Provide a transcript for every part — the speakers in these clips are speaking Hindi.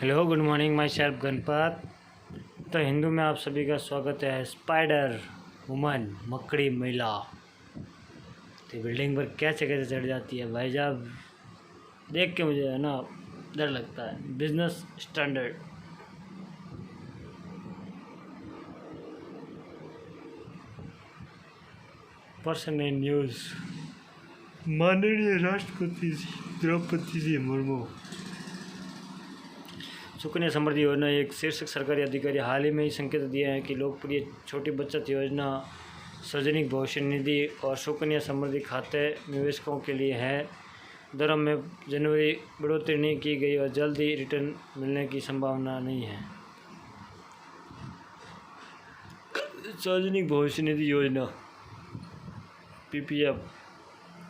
Hello, good morning my self Ganpat. तो हिंदू में आप सभी का स्वागत है। स्पाइडर वुमन, मकड़ी महिला, तो बिल्डिंग पर कैसे कैसे चढ़ जाती है भाई साहब, देख के मुझे है ना डर लगता है। Business standard. Person in news. माननीय राष्ट्रपति द्रौपदी जी मुर्मू सुकन्या समृद्धि योजना एक शीर्षक सरकारी अधिकारी हाल ही में ही संकेत दिए हैं कि लोकप्रिय छोटी बचत योजना सार्वजनिक भविष्य निधि और सुकन्या समृद्धि खाते निवेशकों के लिए है। दरों में जनवरी बढ़ोतरी नहीं की गई और जल्द ही रिटर्न मिलने की संभावना नहीं है। सार्वजनिक भविष्य निधि योजना पीपीएफ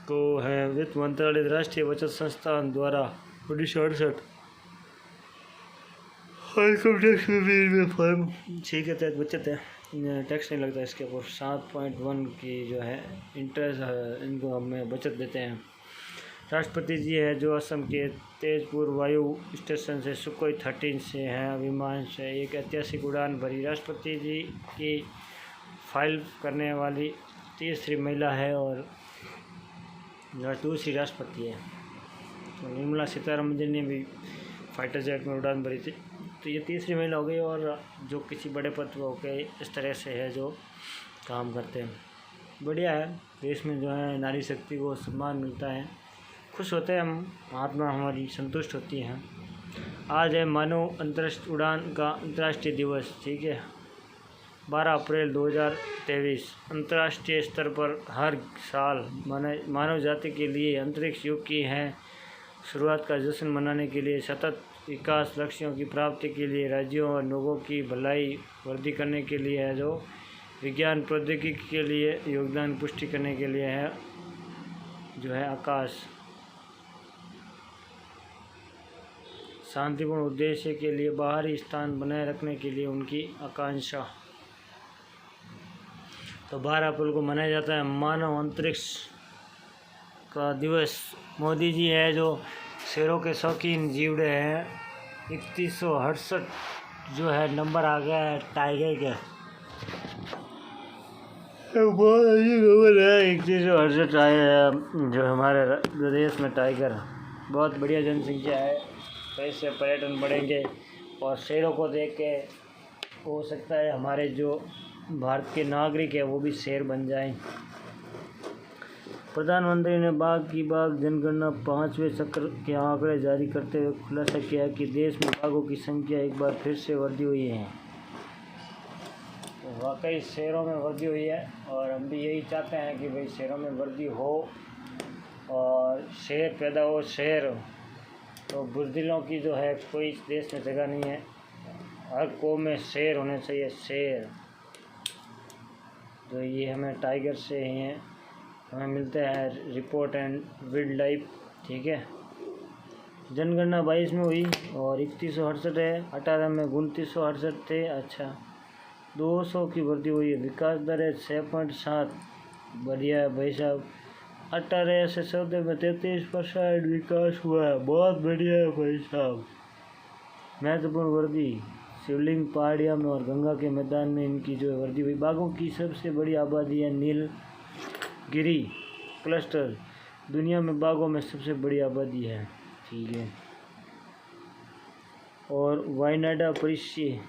को है वित्त मंत्रालय राष्ट्रीय बचत संस्थान द्वारा 1968 इनकम टैक्स में फॉर्म 6 के तहत बचत है। टैक्स नहीं लगता इसके ऊपर। 7.1 की जो है इंटरेस्ट इनको हमें बचत देते हैं। राष्ट्रपति जी है जो असम के तेजपुर वायु स्टेशन से सुखोई 13 से हैं विमान से एक ऐतिहासिक उड़ान भरी। राष्ट्रपति जी की फाइल करने वाली तीसरी महिला है और दूसरी राष्ट्रपति है। तो निर्मला सीतारमण जी ने भी फाइटर जेट में उड़ान भरी थी, तो ये तीसरी महिला हो गई। और जो किसी बड़े पद पर होकर इस तरह से है जो काम करते हैं, बढ़िया है। देश में जो है नारी शक्ति को सम्मान मिलता है, खुश होते हैं हम, आत्मा हमारी संतुष्ट होती है। आज है मानव अंतरिक्ष उड़ान का अंतर्राष्ट्रीय दिवस। ठीक है, 12 अप्रैल 2023 अंतर्राष्ट्रीय स्तर पर हर साल मानव जाति के लिए अंतरिक्ष युग की है शुरुआत का जश्न मनाने के लिए, सतत विकास लक्ष्यों की प्राप्ति के लिए, राज्यों और लोगों की भलाई वृद्धि करने के लिए है, जो विज्ञान प्रौद्योगिकी के लिए योगदान पुष्टि करने के लिए है, जो है आकाश शांतिपूर्ण उद्देश्य के लिए बाहरी स्थान बनाए रखने के लिए उनकी आकांक्षा। तो 12 अप्रैल को मनाया जाता है मानव अंतरिक्ष का दिवस। मोदी जी है जो शेरों के शौकीन जीवड़े हैं। 3168 जो है नंबर आ गया है टाइगर के। बहुत अच्छी खबर है, 3168 आए हैं जो हमारे देश में टाइगर। बहुत बढ़िया जनसंख्या है, तो इससे पर्यटन बढ़ेंगे और शेरों को देख के हो सकता है हमारे जो भारत के नागरिक है वो भी शेर बन जाएं। प्रधानमंत्री ने बाघ की बाघ जनगणना 5वें चक्र के आंकड़े जारी करते हुए खुलासा किया कि देश में बाघों की संख्या एक बार फिर से वृद्धि हुई है। तो वाकई शेरों में वृद्धि हुई है और हम भी यही चाहते हैं कि भाई शेरों में वृद्धि हो और शेर पैदा हो। शेर तो बुज़दिलों की जो है कोई इस देश में जगह नहीं है, हर कौम में शेर होने चाहिए। शेर तो ये हमें टाइगर से ही हैं, हमें मिलते हैं रिपोर्ट एंड वाइल्ड लाइफ। ठीक है, जनगणना 22 में हुई और 3168 है। 18 में 2968 थे। अच्छा, 200 की वृद्धि हुई है। विकास दर है 6.7, बढ़िया है भाई साहब। 18 से 14 में 33% विकास हुआ है, बहुत बढ़िया है भाई साहब। महत्वपूर्ण वृद्धि शिवलिंग पहाड़िया में और गंगा के मैदान में इनकी जो वृद्धि हुई। बाघों की सबसे बड़ी आबादी है नीलगिरी क्लस्टर, दुनिया में बाघों में सबसे बड़ी आबादी है। ठीक है, और वायनाडा परिदृश्य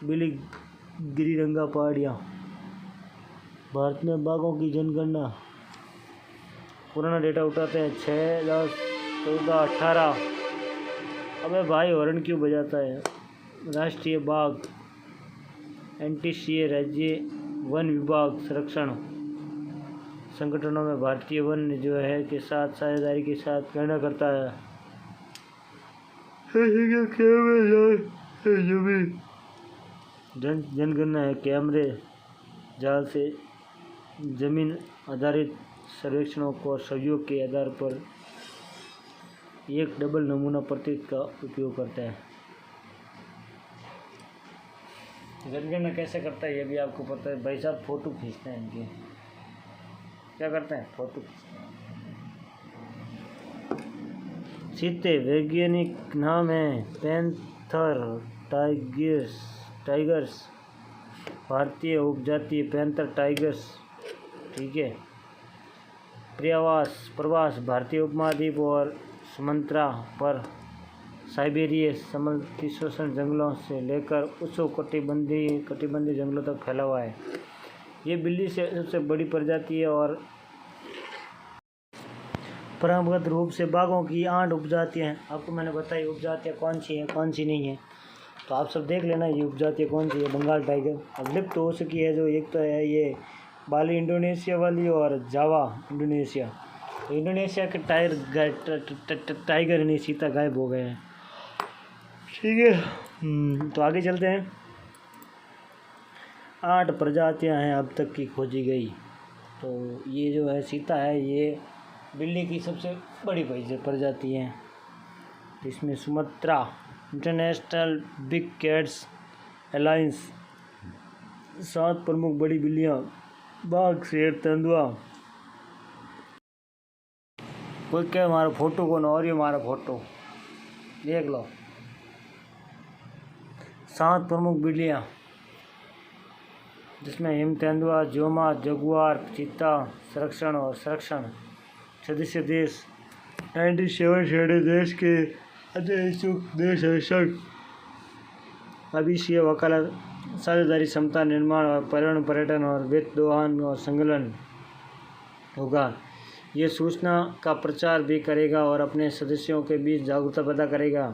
बिलिगिरीरंगा पहाड़ियाँ। भारत में बाघों की जनगणना पुराना डेटा उठाते हैं 6, 10, 14, 18। अबे भाई हॉर्न क्यों बजाता है? राष्ट्रीय बाघ एनटीसीए राज्य वन विभाग संरक्षण संगठनों में भारतीय वन जो है के साथ साझेदारी के साथ गणना करता है। जनगणना है कैमरे जाल से जमीन आधारित सर्वेक्षणों को सहयोग के आधार पर एक डबल नमूना प्रतीक का उपयोग करता है। जनगणना कैसे करता है ये भी आपको पता है भाई साहब। फ़ोटो खींचते हैं इनके, क्या करते हैं, फ़ोटो खींचते हैं। चीते वैज्ञानिक नाम है पैंथर टाइगर्स, भारतीय उपजातीय पैंथर टाइगर्स। ठीक है। प्रवास भारतीय उपमहाद्वीप और सुमात्रा पर साइबेरिया समशीतोष्ण जंगलों से लेकर उष्णकटिबंधीय जंगलों तक फैला हुआ है। ये बिल्ली से सबसे बड़ी प्रजाति है और परंपरागत रूप से बाघों की 8 उपजातियाँ हैं। आपको मैंने बताई उपजातियाँ कौन सी हैं कौन सी नहीं है, तो आप सब देख लेना ये उपजातियाँ कौन सी है। बंगाल टाइगर अब लिप्त हो चुकी है, जो एक तो है ये बाली इंडोनेशिया वाली और जावा इंडोनेशिया। तो इंडोनेशिया के टाइगर नहीं चीता गायब हो गए हैं। ठीक है। तो आगे चलते हैं। 8 प्रजातियां हैं अब तक की खोजी गई। तो ये जो है चीता है, ये बिल्ली की सबसे बड़ी प्रजाति है। इसमें Sumatra international big cats alliance 7 प्रमुख बड़ी बिल्लियां, बाघ, शेर, तेंदुआ। कोई क्या हमारा फोटो कौन और ये हमारा फोटो देख लो। 7 प्रमुख बिल्लियां जिसमें हिम तेंदुआ, जोमा, जगुआर, चीता संरक्षण और संरक्षण सदस्य देश 97 शेडे देश के इच्छुक देश है। अभिषेय वकालत साझेदारी क्षमता निर्माण और पर्यावरण पर्यटन और वित्त दोहन और संकलन होगा। ये सूचना का प्रचार भी करेगा और अपने सदस्यों के बीच जागरूकता पैदा करेगा।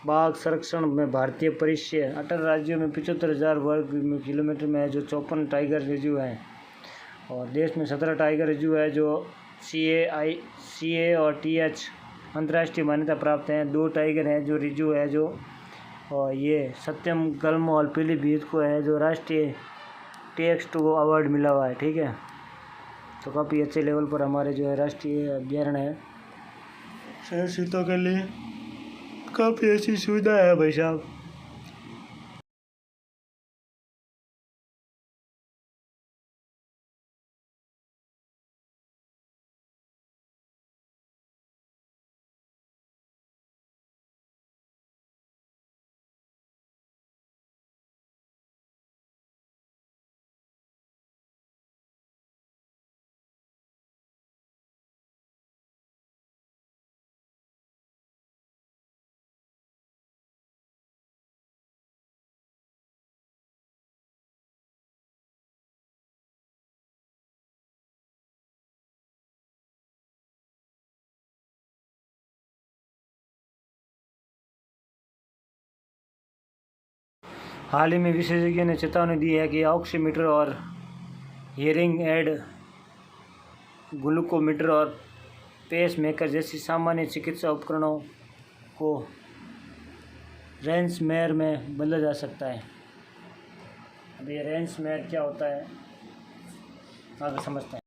बाघ संरक्षण में भारतीय परिदृश्य 18 राज्यों में 75,000 वर्ग किलोमीटर में है, जो 54 टाइगर रिजर्व हैं और देश में 17 टाइगर रिजर्व है जो CA और TH अंतर्राष्ट्रीय मान्यता प्राप्त हैं। 2 टाइगर हैं जो रिजर्व है जो और ये सत्यम गल्म और पीलीभीत को है जो राष्ट्रीय TX2 अवार्ड मिला हुआ है। ठीक है। तो काफ़ी अच्छे लेवल पर हमारे जो है राष्ट्रीय अभ्यारण्य है। शहर चीतों के लिए काफ़ी अच्छी सुविधा है भाई साहब। हाल ही में विशेषज्ञों ने चेतावनी दी है कि ऑक्सीमीटर और हियरिंग एड, ग्लूकोमीटर और पेसमेकर जैसी सामान्य चिकित्सा उपकरणों को रैंसमवेयर में बदला जा सकता है। अब ये रैंसमवेयर क्या होता है आगे समझते हैं।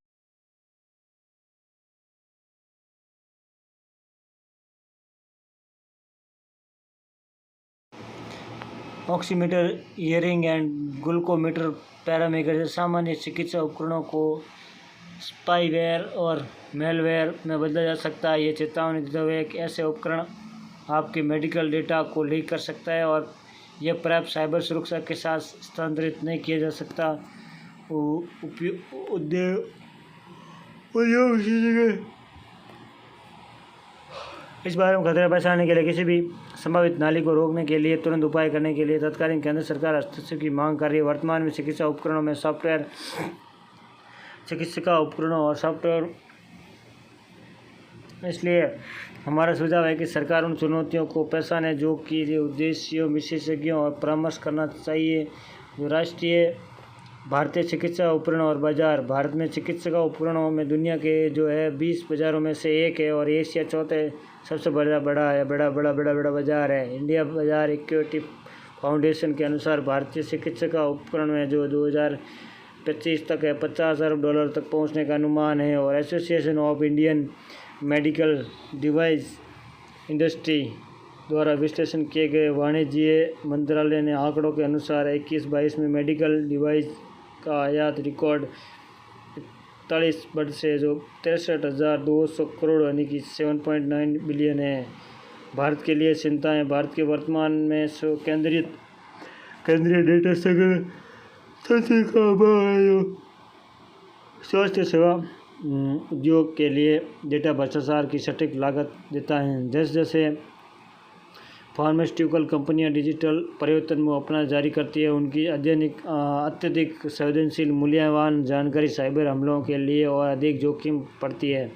Oximeter, hearing and glucometer, parameter जैसे सामान्य चिकित्सा उपकरणों को स्पाईवेयर और मेलवेयर में बदला जा सकता है। ये चेतावनी देते हुए एक ऐसे उपकरण आपके मेडिकल डेटा को लीक कर सकता है और यह पर्याप्त साइबर सुरक्षा के साथ स्थानांतरित नहीं किया जा सकता। इस बारे में खतरे बचाने के लिए किसी भी संभावित नाली को रोकने के लिए तुरंत उपाय करने के लिए तत्कालीन केंद्र सरकार हस्तक्षेप की मांग कर रही है। वर्तमान में चिकित्सा उपकरणों में सॉफ्टवेयर, चिकित्सा उपकरणों और सॉफ्टवेयर, इसलिए हमारा सुझाव है कि सरकार उन चुनौतियों को पहचाने जो कि उद्देश्यों, विशेषज्ञों और परामर्श करना चाहिए। जो राष्ट्रीय भारतीय चिकित्सा उपकरण और बाजार, भारत में चिकित्सा उपकरणों में दुनिया के जो है 20 बाज़ारों में से एक है और एशिया चौथे सबसे बड़ा बाज़ार है। इंडिया बाज़ार इक्विटी फाउंडेशन के अनुसार भारतीय चिकित्सा उपकरण में जो 2025 तक है $50 अरब तक पहुंचने का अनुमान है। और association of Indian medical device industry द्वारा विश्लेषण किए गए वाणिज्य मंत्रालय ने आंकड़ों के अनुसार 21-22 में मेडिकल डिवाइस का आयात रिकॉर्ड 41 बढ़ से जो 63,200 करोड़ यानी कि 7.9 बिलियन है। भारत के लिए चिंताएं। भारत के वर्तमान में केंद्रीय डेटा संग्रह का स्वास्थ्य सेवा उद्योग के लिए डेटा भ्रष्टाचार की सटीक लागत देता है। जैसे जैसे फार्मास्यूटिकल कंपनियां डिजिटल परिवर्तन में अपना जारी करती है, उनकी अत्यधिक संवेदनशील मूल्यवान जानकारी साइबर हमलों के लिए और अधिक जोखिम पड़ती है।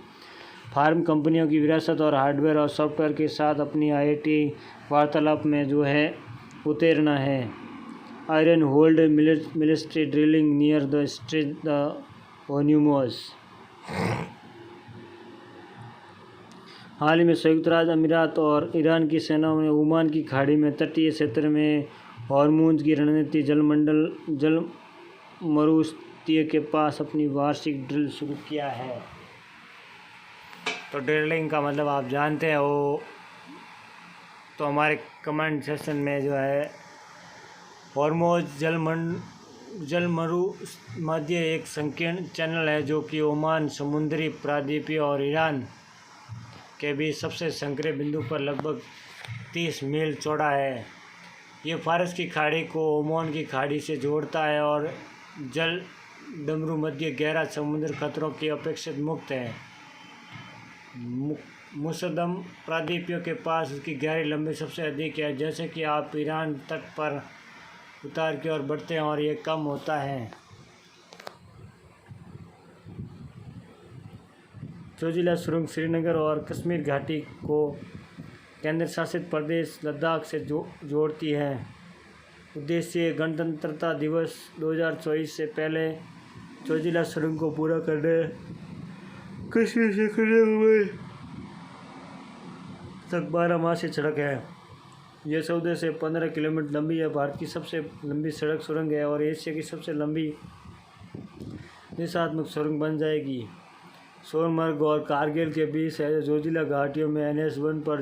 फार्म कंपनियों की विरासत और हार्डवेयर और सॉफ्टवेयर के साथ अपनी आईटी वार्तालाप में जो है उतरना है। Iran hold military drilling near the strait the ओन्यूमोस। हाल ही में संयुक्त राज्य अमीरात और ईरान की सेनाओं ने ओमान की खाड़ी में तटीय क्षेत्र में हॉर्मूज की रणनीति जल मरुस्थलीय के पास अपनी वार्षिक ड्रिल शुरू किया है। तो ड्रिलिंग का मतलब आप जानते हैं वो, तो हमारे कमेंट सेक्शन में जो है हॉर्मूज जल मरुमध्य एक संकीर्ण चैनल है जो कि ओमान समुद्री प्रायद्वीप और ईरान के बीच सबसे संकरे बिंदु पर लगभग 30 मील चौड़ा है। ये फारस की खाड़ी को ओमान की खाड़ी से जोड़ता है और जल डमरू मध्य गहरा समुद्र खतरों की अपेक्षित मुक्त है। मुसद्दम प्रायद्वीप के पास इसकी गहरी लंबाई सबसे अधिक है। जैसे कि आप ईरान तट पर उतार की ओर बढ़ते हैं और ये कम होता है। जोजिला सुरंग श्रीनगर और कश्मीर घाटी को केंद्र शासित प्रदेश लद्दाख से जोड़ती है। उद्देश्य गणतंत्रता दिवस 2024 से पहले जोजिला सुरंग को पूरा करने कश्मीर से कन्याकुमारी तक 12 मासी सड़क है। यह 14 से 15 किलोमीटर लंबी है। भारत की सबसे लंबी सड़क सुरंग है और एशिया की सबसे लंबी दिशात्मक सुरंग बन जाएगी। सोनमर्ग और कारगिल के बीच है। जोजिला घाटियों में NH1 पर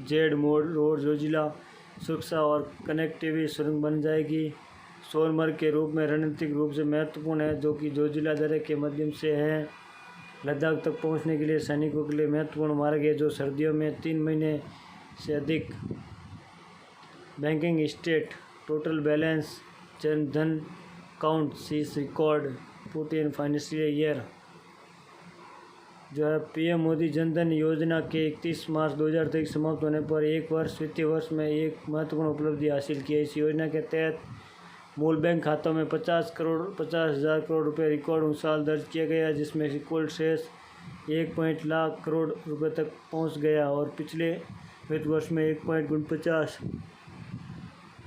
जेड मोड रोड जोजिला सुरक्षा और कनेक्टिविटी सुरंग बन जाएगी। सोनमर्ग के रूप में रणनीतिक रूप से महत्वपूर्ण है, जो कि जोजिला दर्रे के माध्यम से है। लद्दाख तक पहुंचने के लिए सैनिकों के लिए महत्वपूर्ण मार्ग है, जो सर्दियों में 3 महीने से अधिक banking state total balance Jan Dhan count sees record put in financial year जो है। पीएम मोदी जनधन योजना के 31 मार्च 2023 समाप्त होने पर एक वर्ष वित्तीय वर्ष में एक महत्वपूर्ण उपलब्धि हासिल की है। इस योजना के तहत मूल बैंक खातों में 50,000 करोड़ रुपए रिकॉर्ड साल दर्ज किया गया, जिसमें कुल शेष 1 लाख करोड़ रुपए तक पहुंच गया और पिछले वित्त वर्ष में 1.49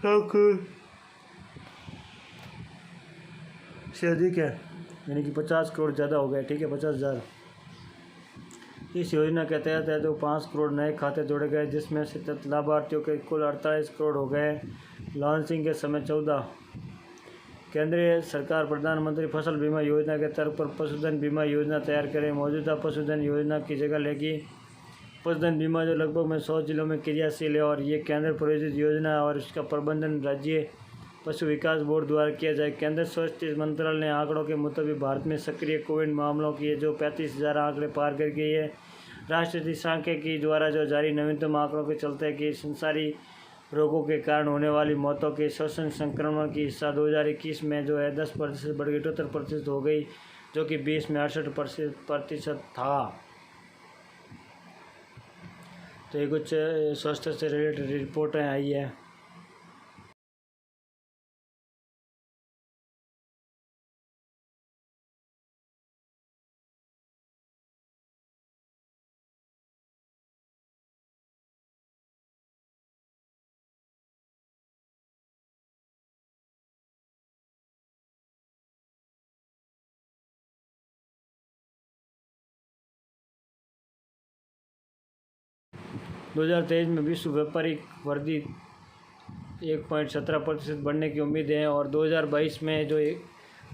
लाख करोड़ से अधिक है, यानी कि 50 करोड़ ज़्यादा हो गया। ठीक है, 50,000। इस योजना के तहत है तो 5 करोड़ नए खाते जोड़े गए, जिसमें से लाभार्थियों के कुल 48 करोड़ हो गए। लॉन्चिंग के समय 14। केंद्रीय सरकार प्रधानमंत्री फसल बीमा योजना के तर्क पर पशुधन बीमा योजना तैयार करे। मौजूदा पशुधन योजना की जगह लेगी पशुधन बीमा, जो लगभग में 100 जिलों में क्रियाशील है और ये केंद्र प्रायोजित योजना है और इसका प्रबंधन राज्य पशु विकास बोर्ड द्वारा किया जाए। केंद्र स्वास्थ्य मंत्रालय ने आंकड़ों के मुताबिक भारत में सक्रिय कोविड मामलों की जो 35,000 आंकड़े पार कर गई है। राष्ट्रीय सांख्यिकी द्वारा जो जारी नवीनतम आंकड़ों के चलते कि संसारी रोगों के कारण होने वाली मौतों के श्वसन संक्रमण की हिस्सा 2021 में जो है 10% बढ़ गई 78% हो गई, जो कि 20 में 68% था। तो ये कुछ स्वास्थ्य से रिलेटेड रिपोर्टें आई है। दो 2023 में विश्व व्यापारिक वृद्धि 1.17% बढ़ने की उम्मीद है और 2022 में जो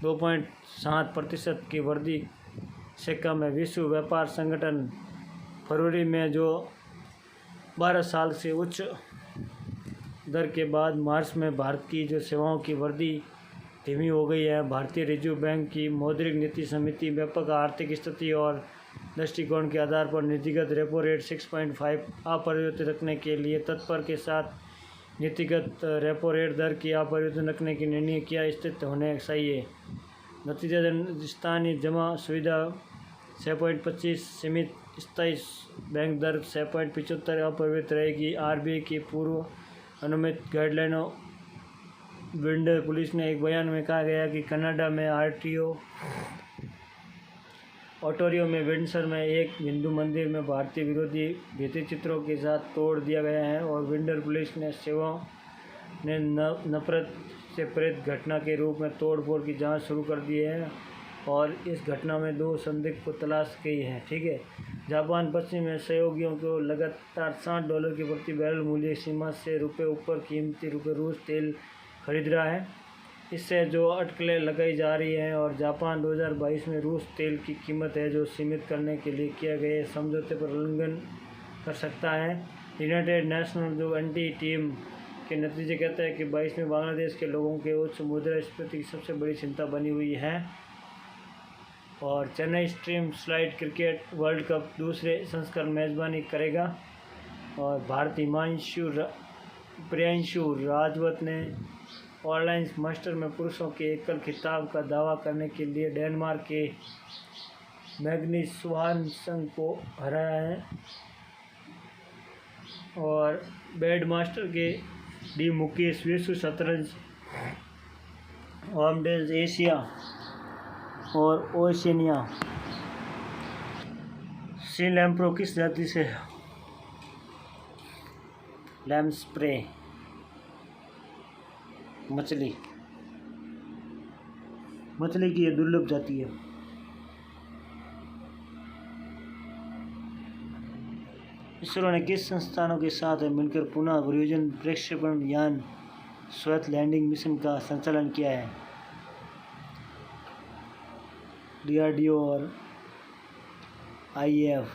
2.7% की वृद्धि से कम है। विश्व व्यापार संगठन फरवरी में जो 12 साल से उच्च दर के बाद मार्च में भारत की जो सेवाओं की वृद्धि धीमी हो गई है। भारतीय रिजर्व बैंक की मौद्रिक नीति समिति व्यापक आर्थिक स्थिति और दृष्टिकोण के आधार पर नीतिगत रेपो रेट 6.5 अपरिवर्तित रखने के लिए तत्पर के साथ नीतिगत रेपो रेट दर की अपरिवर्तित रखने की निर्णय किया स्थित होने चाहिए। नतीजतन स्थानीय जमा सुविधा 6.25 सीमित स्थायी बैंक दर 6.75 अपरिवर्तित रहेगी। आरबीआई की पूर्व अनुमित गाइडलाइनों विंडर पुलिस ने एक बयान में कहा गया कि कनाडा में ओंटारियो में विंडसर में एक हिंदू मंदिर में भारतीय विरोधी भित्ति चित्रों के साथ तोड़ दिया गया है और विंडर पुलिस ने सेवाओं ने नफरत से प्रेरित घटना के रूप में तोड़फोड़ की जांच शुरू कर दी है और इस घटना में 2 संदिग्ध को तलाश की है। ठीक है। जापान पश्चिमी सहयोगियों को लगातार $60 की प्रति बैरल मूल्य सीमा से रुपये ऊपर कीमती रुपये रूस तेल खरीद रहा है। इससे जो अटकलें लगाई जा रही हैं और जापान 2022 में रूस तेल की कीमत है जो सीमित करने के लिए किए गए समझौते पर उल्लंघन कर सकता है। यूनाइटेड नेशनल जो एंटी टीम के नतीजे कहते हैं कि 22 में बांग्लादेश के लोगों के उच्च मुद्रास्फीति की सबसे बड़ी चिंता बनी हुई है। और Chennai stream slide cricket world cup दूसरे संस्करण मेज़बानी करेगा और भारतीय प्रियांशु राजवत ने ऑनलाइन मास्टर में पुरुषों के एकल खिताब का दावा करने के लिए डेनमार्क के मैग्नस स्वानसन को हराया है। और बैड मास्टर के डी मुकेश विश्व शतरंज ओमडेज एशिया और ओशिनिया सी लैम्प्रो किस जाति से लैम्प्रे मछली की ये दुर्लभ जाति है। इसरो ने किस संस्थानों के साथ मिलकर पुनः परियोजना प्रक्षेपण यान स्वायत्त लैंडिंग मिशन का संचालन किया है? डीआरडीओ और आईएएफ।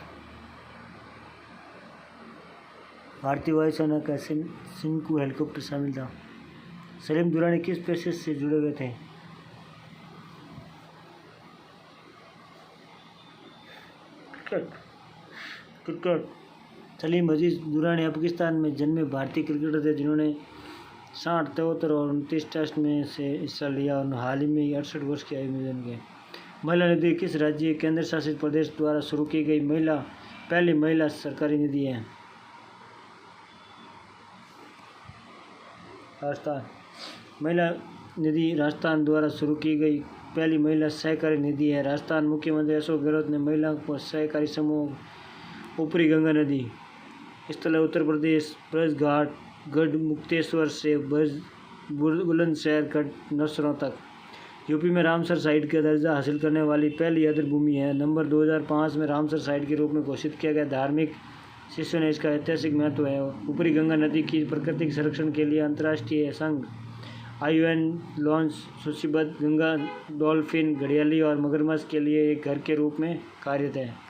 भारतीय वायुसेना का सिंकू हेलीकॉप्टर शामिल था। सलीम दुरानी किस पेशे से जुड़े हुए थे? क्रिकेट। सलीम अजीज दुरानी पाकिस्तान में जन्मे भारतीय क्रिकेटर थे जिन्होंने 60, 73 और 29 टेस्ट में से हिस्सा लिया और हाल ही में 68 वर्ष की आयु में जन्म गए। महिला निधि किस राज्य केंद्र शासित प्रदेश द्वारा शुरू की गई पहली महिला सरकारी निधि है? राजस्थान। महिला निधि राजस्थान द्वारा शुरू की गई पहली महिला सहकारी निधि है। राजस्थान मुख्यमंत्री अशोक गहलोत ने महिलाओं को सहकारी समूह ऊपरी गंगा नदी स्थल उत्तर प्रदेश ब्रजघाट गढ़ मुक्तेश्वर से बुलंदशहर गढ़ नसरों तक। यूपी में रामसर साइट का दर्जा हासिल करने वाली पहली अदर भूमि है। नंबर 2005 में रामसर साइट के रूप में घोषित किया गया। धार्मिक शिष्यों ने इसका ऐतिहासिक महत्व है। ऊपरी गंगा नदी की प्राकृतिक संरक्षण के लिए अंतर्राष्ट्रीय संघ IUN लॉन्च सूचीबद्ध गंगा डॉल्फिन घड़ियाली और मगरमच्छ के लिए एक घर के रूप में कार्यरत है।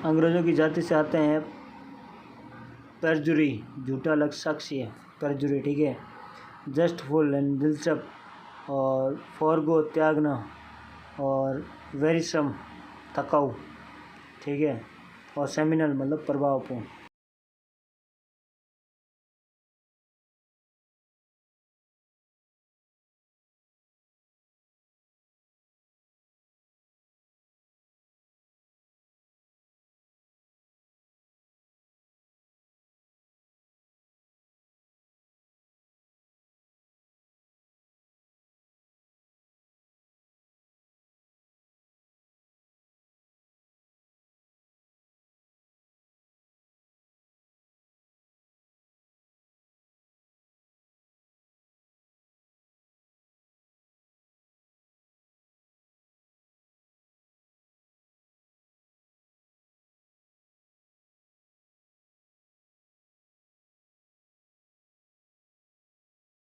अंग्रेजों की जाति से आते हैं परजुरी, झूठा लग साक्षी है परजुरी। ठीक है। जस्टफुल एंड दिलचस्प और फॉरगो त्यागना और वेरिसम थकाऊ। ठीक है। और सेमिनल मतलब प्रभावपूर्ण।